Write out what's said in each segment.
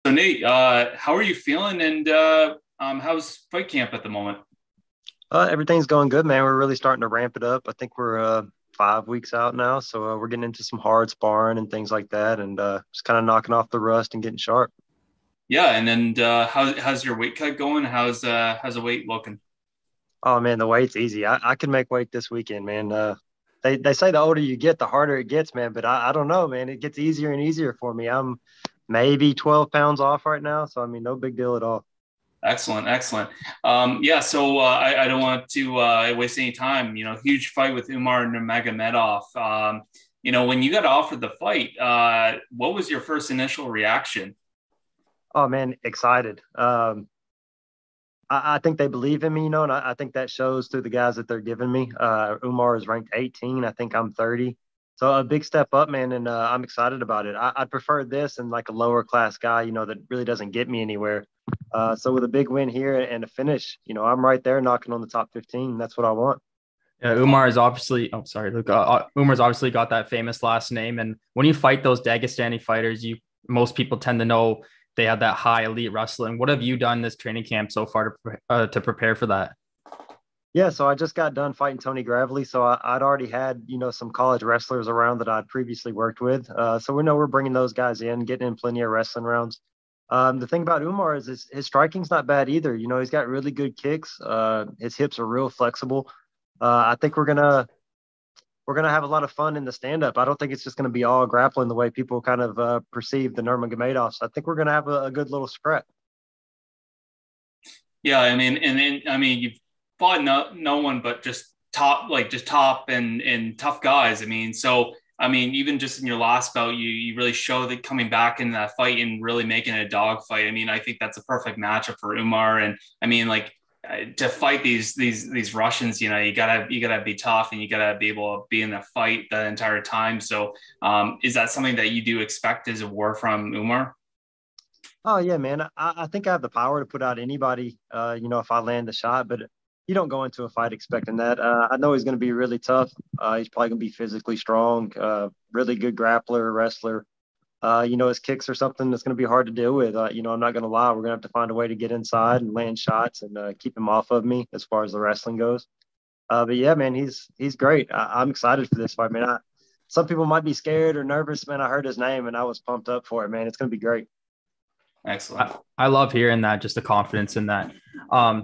So Nate, how are you feeling, and how's fight camp at the moment? Everything's going good, man. We're really starting to ramp it up. I think we're 5 weeks out now, so we're getting into some hard sparring and things like that, and just kind of knocking off the rust and getting sharp. Yeah, and then how's your weight cut going? How's the weight looking? Oh man, the weight's easy. I can make weight this weekend, man. They say the older you get, the harder it gets, man. But I don't know, man. It gets easier and easier for me. I'm maybe 12 pounds off right now, so I mean, no big deal at all. Excellent, excellent. Yeah, so I don't want to waste any time. Huge fight with Umar Nurmagomedov. When you got offered the fight, what was your first initial reaction? Oh man, excited. I think they believe in me, and I think that shows through the guys that they're giving me. Umar is ranked 18. I think I'm 30. So a big step up, man, and I'm excited about it. I'd prefer this and like a lower class guy, that really doesn't get me anywhere. So with a big win here and a finish, I'm right there knocking on the top 15. That's what I want. Yeah, Umar is obviously, oh, sorry, Luke. Umar's obviously got that famous last name. And when you fight those Dagestani fighters, most people tend to know they have that high elite wrestling. What have you done this training camp so far to prepare for that? Yeah, so I just got done fighting Tony Gravely. So I'd already had, some college wrestlers around that I'd previously worked with. So we know we're bringing those guys in, getting in plenty of wrestling rounds. The thing about Umar is his striking's not bad either. He's got really good kicks. His hips are real flexible. I think we're gonna have a lot of fun in the stand up. I don't think it's just gonna be all grappling the way people kind of perceive the Nurmagomedov. So I think we're gonna have a good little scrap. Yeah, I mean, and then you've fought no one but just top and tough guys. Even just in your last bout, you really show that coming back in that fight and really making it a dog fight. I think that's a perfect matchup for Umar. And to fight these Russians, you gotta be tough and you gotta be able to be in the fight the entire time. So, is that something that you do expect as a war from Umar? Oh yeah, man. I think I have the power to put out anybody. If I land the shot, but you don't go into a fight expecting that. I know he's going to be really tough. He's probably going to be physically strong. Really good grappler, wrestler. His kicks are something that's going to be hard to deal with. I'm not going to lie. We're going to have to find a way to get inside and land shots and keep him off of me as far as the wrestling goes. But yeah, man, he's great. I'm excited for this fight, man. Some people might be scared or nervous, man. I heard his name and I was pumped up for it, man. It's going to be great. Excellent. I love hearing that, just the confidence in that.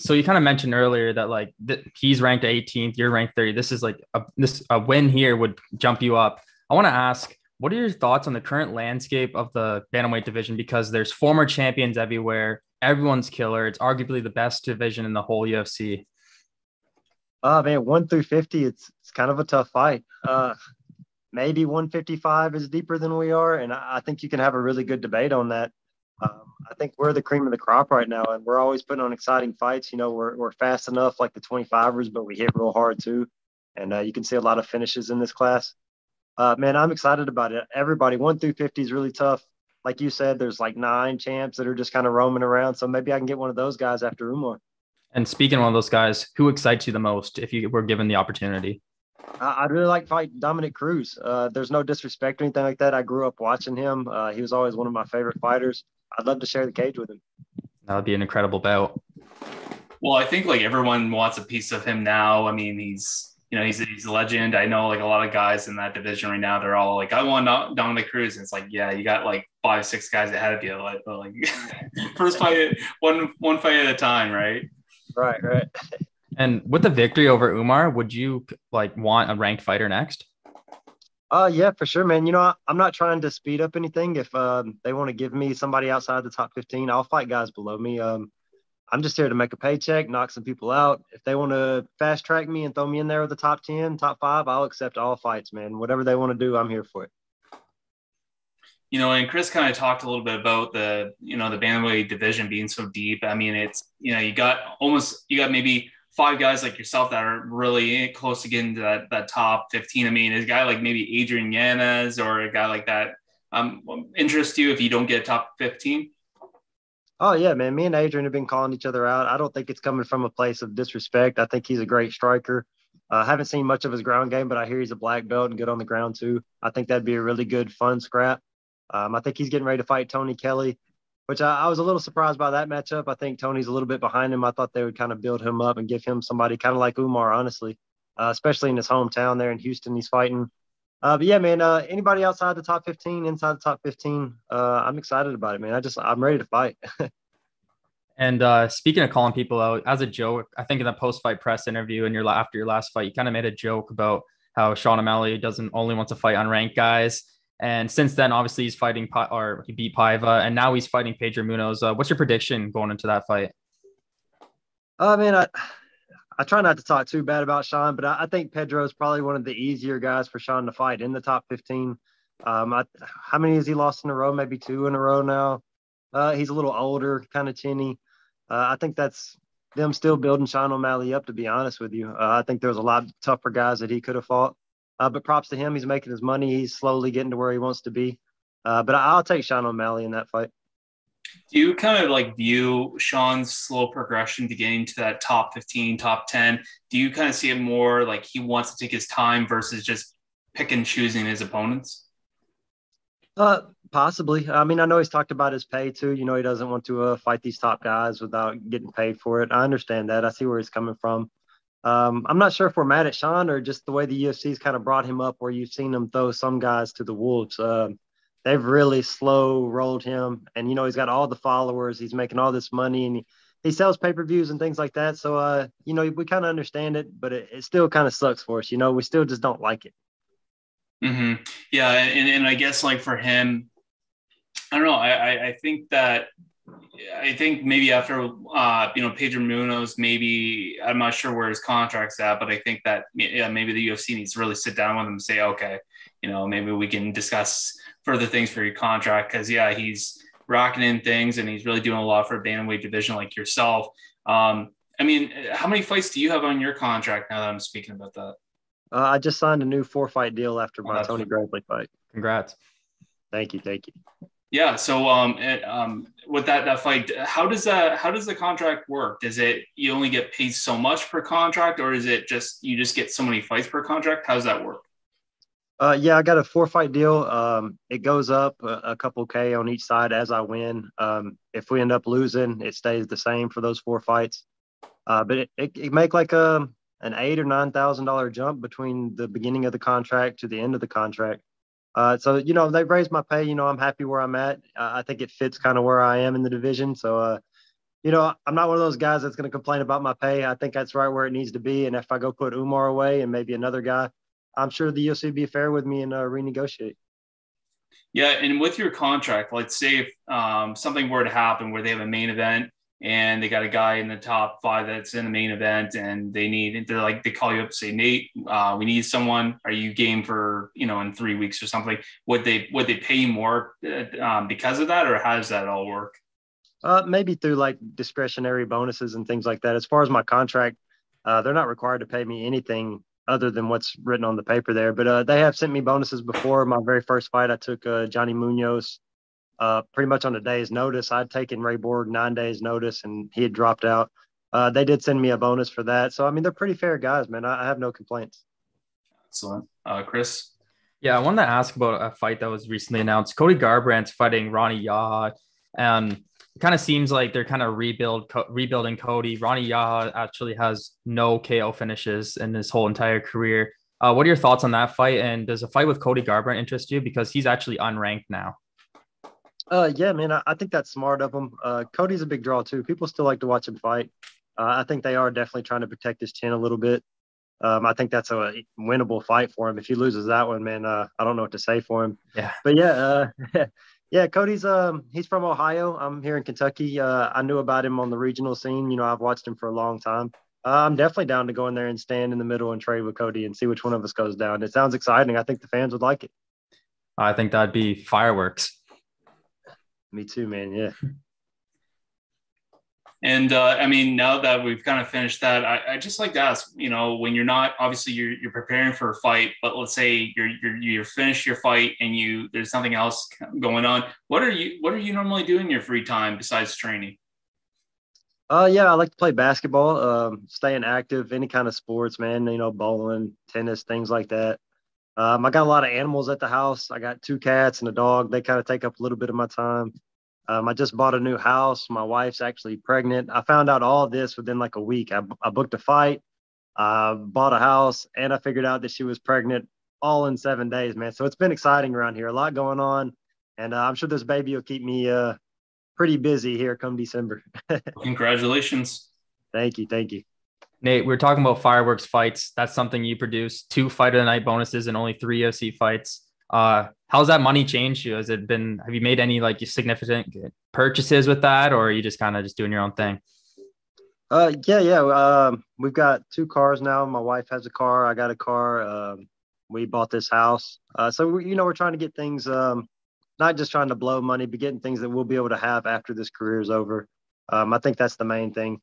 So you kind of mentioned earlier that he's ranked 18th, you're ranked 30. This is like a win here would jump you up. I want to ask, what are your thoughts on the current landscape of the bantamweight division? Because there's former champions everywhere. Everyone's killer. It's arguably the best division in the whole UFC. Man, 1 through 50, it's kind of a tough fight. Maybe 155 is deeper than we are, and I think you can have a really good debate on that. I think we're the cream of the crop right now, and we're always putting on exciting fights. We're fast enough like the 25ers, but we hit real hard too. And you can see a lot of finishes in this class. Man, I'm excited about it. Everybody, 1 through 50 is really tough. Like you said, there's like 9 champs that are just kind of roaming around. So maybe I can get one of those guys after Umar. And speaking of one of those guys, who excites you the most if you were given the opportunity? I'd really like to fight Dominic Cruz. There's no disrespect or anything like that. I grew up watching him. He was always one of my favorite fighters. I'd love to share the cage with him. That would be an incredible bout. Well, I think like everyone wants a piece of him now. He's a legend. I know like a lot of guys in that division right now. They're all like, I want Dominic Cruz, and it's like, yeah, you got like 5, 6 guys ahead of you. Like first fight, one fight at a time, right? Right, right. And with the victory over Umar, would you want a ranked fighter next? Yeah, for sure, man. I'm not trying to speed up anything. If they want to give me somebody outside the top 15, I'll fight guys below me. I'm just here to make a paycheck, knock some people out. If they want to fast track me and throw me in there with the top 10, top five, I'll accept all fights, man. Whatever they want to do, I'm here for it. And Chris kind of talked a little bit about the bantamweight division being so deep. It's, you got maybe 5 guys like yourself that are really close to getting to that top 15. A guy like maybe Adrian Yanez or a guy like that interest you if you don't get top 15? Oh, yeah, man. Me and Adrian have been calling each other out. I don't think it's coming from a place of disrespect. I think he's a great striker. I haven't seen much of his ground game, but I hear he's a black belt and good on the ground too. I think that'd be a really good, fun scrap. I think he's getting ready to fight Tony Kelly, which I was a little surprised by that matchup. I think Tony's a little bit behind him. I thought they would kind of build him up and give him somebody kind of like Umar, honestly, especially in his hometown there in Houston. He's fighting. But yeah, man, anybody outside the top 15, inside the top 15, I'm excited about it, man. I'm ready to fight. And speaking of calling people out, as a joke, I think in the post-fight press interview and after your last fight, you kind of made a doke about how Sean O'Malley doesn't only want to fight unranked guys. And since then, obviously, he's fighting or he beat Paiva, and now he's fighting Pedro Munoz. What's your prediction going into that fight? Man, I try not to talk too bad about Sean, but I think Pedro is probably one of the easier guys for Sean to fight in the top 15. How many has he lost in a row? Maybe 2 in a row now. He's a little older, kind of chinny. I think that's them still building Sean O'Malley up, to be honest with you. I think there was a lot tougher guys that he could have fought. But props to him. He's making his money. He's slowly getting to where he wants to be. But I'll take Sean O'Malley in that fight. Do you kind of like view Sean's slow progression to getting to that top 15, top 10? Do you kind of see it more like he wants to take his time versus just pick and choosing his opponents? Possibly. I mean, I know he's talked about his pay too. You know, he doesn't want to fight these top guys without getting paid for it. I understand that. I see where he's coming from. I'm not sure if we're mad at Sean or just the way the UFC's kind of brought him up, where you've seen him throw some guys to the wolves. They've really slow rolled him, and you know he's got all the followers. He's making all this money, and he sells pay-per-views and things like that. So, you know, we kind of understand it, but it still kind of sucks for us. You know, we still just don't like it. Mm-hmm. Yeah, and I guess like for him, I don't know. I think maybe after Pedro Munoz, maybe I'm not sure where his contract's at, but I think that maybe the UFC needs to really sit down with him and say, okay, maybe we can discuss further things for your contract, because he's rocking in things and he's really doing a lot for a bantamweight division like yourself. I mean, how many fights do you have on your contract now that I'm speaking about that? I just signed a new 4-fight deal after my Tony Bradley fight. Congrats. Thank you. Yeah. So, with that fight, how does the contract work? Is it you only get paid so much per contract, or is it just you just get so many fights per contract? How does that work? Yeah, I got a 4-fight deal. It goes up a couple K on each side as I win. If we end up losing, it stays the same for those 4 fights. But it make like an $8,000 or $9,000 jump between the beginning of the contract to the end of the contract. So, they've raised my pay. I'm happy where I'm at. I think it fits kind of where I am in the division. So, I'm not one of those guys that's going to complain about my pay. I think that's right where it needs to be. And if I go put Umar away and maybe another guy, I'm sure the UFC would be fair with me and renegotiate. Yeah. And with your contract, let's say if something were to happen where they have a main event and they got a guy in the top 5 that's in the main event, and they call you up and say, Nate, we need someone. Are you game for, in 3 weeks or something? Would they pay more because of that, or how does that all work? Maybe through like discretionary bonuses and things like that. As far as my contract, they're not required to pay me anything other than what's written on the paper there. But they have sent me bonuses before. My very first fight, I took Johnny Munoz pretty much on a day's notice. I'd taken Ray Borg 9 days notice, and he had dropped out. They did send me a bonus for that. So, I mean, they're pretty fair guys, man. I have no complaints. Excellent. Chris? Yeah, I wanted to ask about a fight that was recently announced. Cody Garbrandt's fighting Ronnie Yaha. It kind of seems like they're kind of rebuilding Cody. Ronnie Yaha actually has no KO finishes in his whole entire career. What are your thoughts on that fight? And does a fight with Cody Garbrandt interest you? Because he's actually unranked now. Yeah, man, I think that's smart of him. Cody's a big draw too. People still like to watch him fight. I think they are definitely trying to protect his chin a little bit. I think that's a winnable fight for him. If he loses that one, man, I don't know what to say for him. Yeah. But yeah, yeah, Cody's he's from Ohio. I'm here in Kentucky. I knew about him on the regional scene. I've watched him for a long time. I'm definitely down to go in there and stand in the middle and trade with Cody and see which one of us goes down. It sounds exciting. I think the fans would like it. I think that'd be fireworks. Me too, man. Yeah. And I mean, now that we've kind of finished that, I just like to ask, when you're not, obviously you're preparing for a fight, but let's say you're finished your fight and there's something else going on. What are you normally doing in your free time besides training? Yeah, I like to play basketball, staying active, any kind of sports, man, bowling, tennis, things like that. I got a lot of animals at the house. I got 2 cats and a dog. They kind of take up a little bit of my time. I just bought a new house. My wife's actually pregnant. I found out all of this within like a week. I booked a fight, bought a house, and I figured out that she was pregnant all in 7 days, man. So it's been exciting around here. A lot going on. And I'm sure this baby will keep me pretty busy here come December. Congratulations. Thank you. Thank you. Nate, we are talking about fireworks fights. That's something you produce. 2 fight of the night bonuses and only 3 UFC fights. How's that money changed you? Have you made any like significant purchases with that, or are you just kind of just doing your own thing? Yeah. We've got 2 cars now. My wife has a car. I got a car. We bought this house. So we're trying to get things, not just trying to blow money, but getting things that we'll be able to have after this career is over. I think that's the main thing.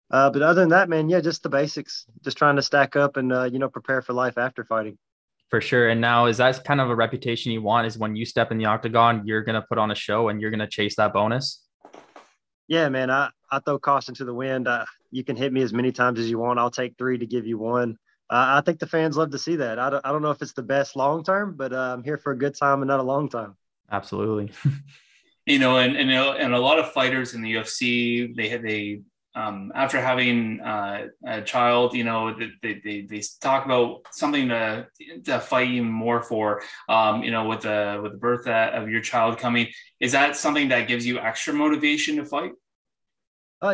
But other than that, man, yeah, just the basics, just trying to stack up and, prepare for life after fighting. For sure. And now, is that kind of a reputation you want, is when you step in the octagon, you're going to put on a show and you're going to chase that bonus? Yeah, man, I throw caution to the wind. You can hit me as many times as you want. I'll take 3 to give you 1. I think the fans love to see that. I don't know if it's the best long term, but I'm here for a good time and not a long time. Absolutely. And a lot of fighters in the UFC, they after having a child, they talk about something to fight even more for, with the birth of your child coming. Is that something that gives you extra motivation to fight?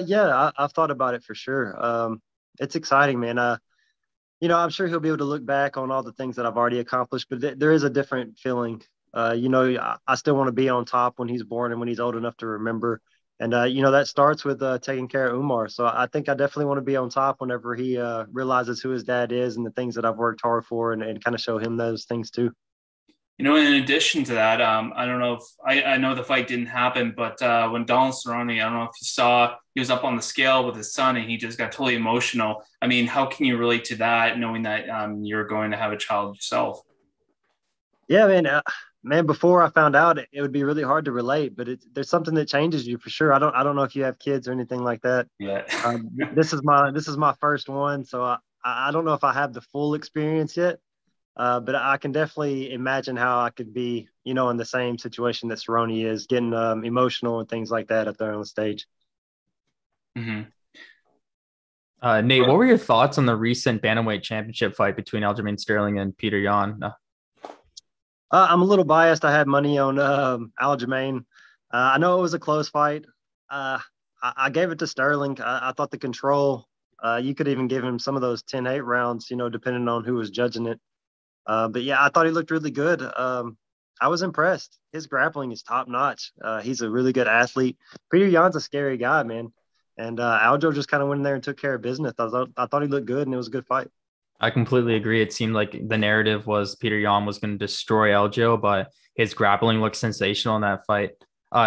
Yeah, I've thought about it for sure. It's exciting, man. I'm sure he'll be able to look back on all the things that I've already accomplished, but there is a different feeling. I still want to be on top when he's born and when he's old enough to remember. And, that starts with taking care of Umar. So I think I definitely want to be on top whenever he realizes who his dad is and the things that I've worked hard for, and kind of show him those things too. In addition to that, I don't know if I know the fight didn't happen, but when Donald Cerrone, I don't know if you saw, he was up on the scale with his son and he just got totally emotional. I mean, how can you relate to that, knowing that you're going to have a child yourself? Yeah, man, before I found out, it would be really hard to relate, but there's something that changes you for sure. I don't know if you have kids or anything like that. Yeah. This is my first one, so I don't know if I have the full experience yet. But I can definitely imagine how I could be, in the same situation that Cerrone is, getting emotional and things like that up there on the stage. Mm-hmm. Nate, what were your thoughts on the recent Bantamweight championship fight between Al-Germain Sterling and Peter Yan? I'm a little biased. I had money on Al-Germain. I know it was a close fight. I gave it to Sterling. I thought the control, you could even give him some of those 10-8 rounds, depending on who was judging it. But yeah, I thought he looked really good. I was impressed. His grappling is top notch. He's a really good athlete. Peter Yan's a scary guy, man. And Aljo just kind of went in there and took care of business. I thought he looked good, and it was a good fight. I completely agree. It seemed like the narrative was Peter Yan was going to destroy Aljo, but his grappling looked sensational in that fight.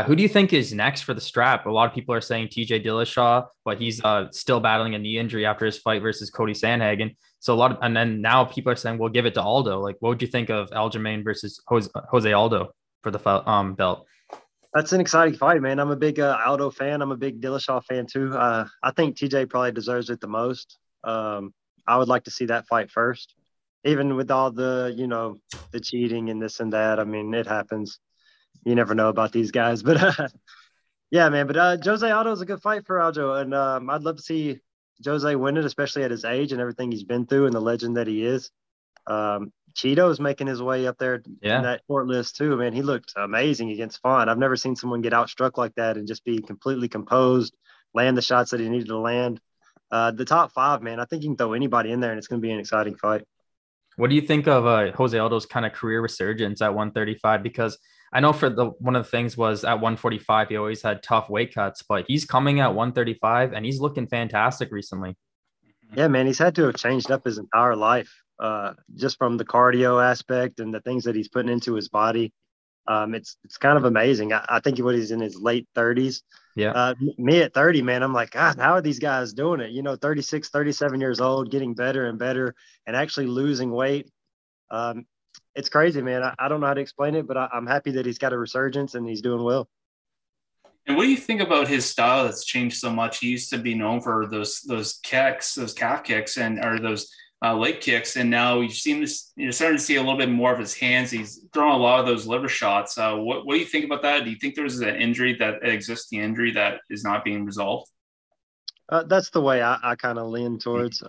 Who do you think is next for the strap? A lot of people are saying TJ Dillashaw, but he's still battling a knee injury after his fight versus Cody Sandhagen. So and then now people are saying, we'll give it to Aldo. Like, what would you think of Al-Germain versus Jose Aldo for the belt? That's an exciting fight, man. I'm a big Aldo fan. I'm a big Dillashaw fan too. I think TJ probably deserves it the most. I would like to see that fight first, even with all the, the cheating and this and that. I mean, it happens. You never know about these guys, but yeah, man. But Jose Aldo is a good fight for Aljo, and I'd love to see Jose win it, especially at his age and everything he's been through and the legend that he is. Cheeto's making his way up there in that short list too, man. He looked amazing against Font. I've never seen someone get outstruck like that and just be completely composed, land the shots that he needed to land. The top 5, man, I think you can throw anybody in there and it's going to be an exciting fight. What do you think of Jose Aldo's kind of career resurgence at 135? Because I know one of the things was at 145, he always had tough weight cuts, but he's coming at 135 and he's looking fantastic recently. Yeah, man, he's had to have changed up his entire life, just from the cardio aspect and the things that he's putting into his body. It's kind of amazing. I think he's in his late 30s. Yeah. Me at 30, man, I'm like, God, how are these guys doing it? 36, 37 years old, getting better and better and actually losing weight. It's crazy, man. I don't know how to explain it, but I'm happy that he's got a resurgence and he's doing well. And what do you think about his style that's changed so much? He used to be known for those kicks, those calf kicks, or those leg kicks, and now you've seen this. You're starting to see a little bit more of his hands. He's throwing a lot of those liver shots. What do you think about that? Do you think there's an injury that exists, the injury that is not being resolved? That's the way I kind of lean towards.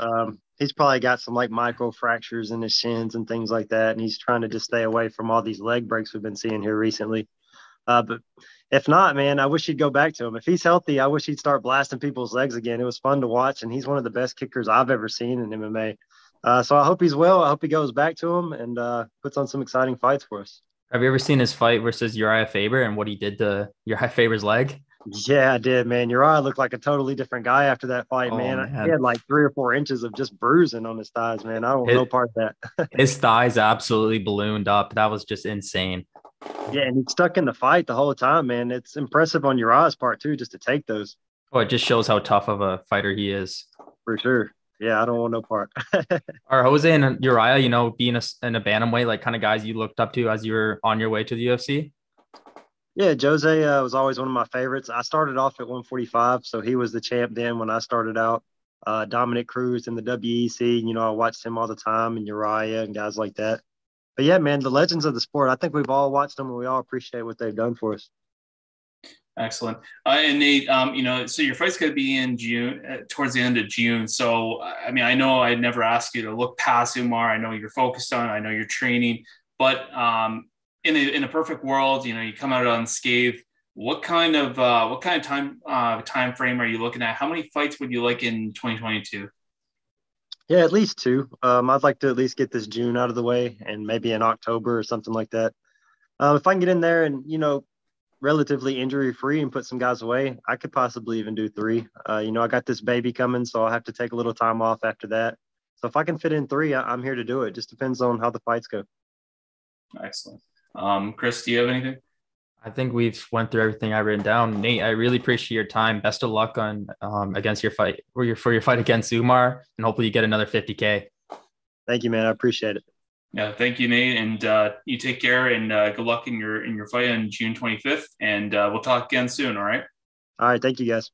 He's probably got some like micro fractures in his shins and things like that, and he's trying to just stay away from all these leg breaks we've been seeing here recently. But if not, man, I wish he'd go back to him. If he's healthy, I wish he'd start blasting people's legs again. It was fun to watch, and he's one of the best kickers I've ever seen in MMA. So I hope he's well. I hope he goes back to him and puts on some exciting fights for us. Have you ever seen his fight versus Uriah Faber and what he did to Uriah Faber's leg? Yeah, I did, man. Uriah looked like a totally different guy after that fight, man. He had like 3 or 4 inches of just bruising on his thighs, man. I don't want no part of that. His thighs absolutely ballooned up. That was just insane. Yeah, and he stuck in the fight the whole time, man. It's impressive on Uriah's part, too, just to take those. Oh, it just shows how tough of a fighter he is. For sure. Yeah, I don't want no part. Are Jose and Uriah, being in a bantamweight, like kind of guys you looked up to as you were on your way to the UFC? Yeah, Jose was always one of my favorites. I started off at 145, so he was the champ then when I started out. Dominic Cruz in the WEC, I watched him all the time, and Uriah and guys like that. But yeah, man, the legends of the sport, I think we've all watched them and we all appreciate what they've done for us. Excellent. And Nate, so your fight's going to be in June, towards the end of June. So, I mean, I know I'd never ask you to look past Umar. I know you're focused on, I know you're training, but in a perfect world, you come out unscathed. What kind of time frame are you looking at? How many fights would you like in 2022? Yeah, at least 2. I'd like to at least get this June out of the way and maybe in October or something like that. If I can get in there and, relatively injury free and put some guys away, I could possibly even do 3. I got this baby coming, so I'll have to take a little time off after that. So if I can fit in 3, I'm here to do it. Just depends on how the fights go. Excellent. Chris, do you have anything? I think we've went through everything I've written down. Nate, I really appreciate your time. Best of luck on against your fight for your fight against Umar, and hopefully you get another 50K. Thank you, man. I appreciate it. Yeah, thank you, Nate, and you take care and good luck in your fight on June 25th. And we'll talk again soon. All right. All right. Thank you, guys.